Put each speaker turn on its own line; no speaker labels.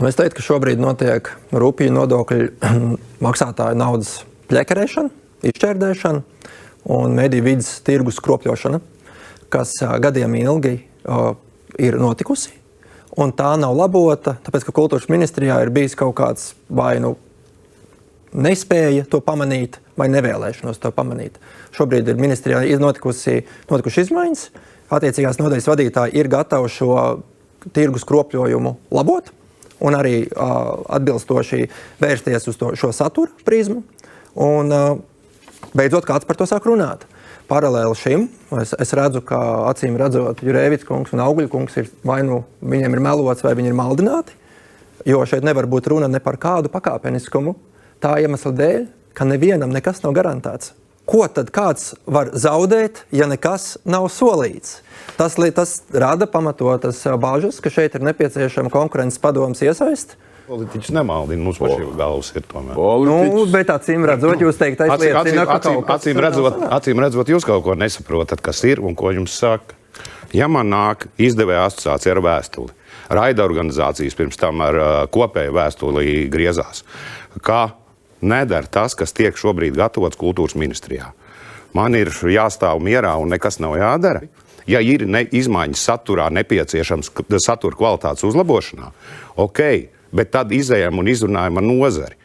Es teiktu, ka šobrīd notiek rupju nodokļu maksātāju naudas pļekarēšana, izšķērdēšana un mediju vidas tirgus kropļošana, kas gadiem ilgi ir notikusi. Un tā nav labota, tāpēc, ka kultūras ministrijā ir bijis kaut kāds vai nu nespēja to pamanīt, vai nevēlēšanos to pamanīt. Šobrīd ir ministrijā notikuši izmaiņas. Attiecīgās nodaļas vadītāji ir gatavi šo tirgus kropļojumu labot un arī atbilstoši vērsties uz šo satura prizmu. Un beidzot kāds par to sāk runāt. Paralēli šim es redzu, ka acīm redzot Jurēvits kungs un Augļa kungs ir vai nu viņiem ir melots vai viņi ir maldināti, jo šeit nevar būt runa ne par kādu pakāpeniskumu. Tā iemesla dēļ, ka nevienam nekas nav garantēts. Ko tad kāds var zaudēt, ja nekas nav solīts? Tas rada pamatotas bāžas, ka šeit ir nepieciešama konkurences padomes iesaist.
Politiķis nemaldina, mums pašiem galvas ir tomēr.
Bet acīm redzot, jūs teiktais liecina, ka kaut kas
acīm redzot, jūs kaut ko nesaprotat, kas ir un ko jums saka. Ja man nāk izdevēja asociācija ar vēstuli, raida organizācijas pirms tam ar kopēju vēstuli griezās, kā nedara tas, kas tiek šobrīd gatavots kultūras ministrijā. Man ir jāstāv mierā un nekas nav jādara. Ja ir izmaiņas saturā nepieciešams satura kvalitātes uzlabošanā, ok, bet tad izējam un izrunājam ar nozari.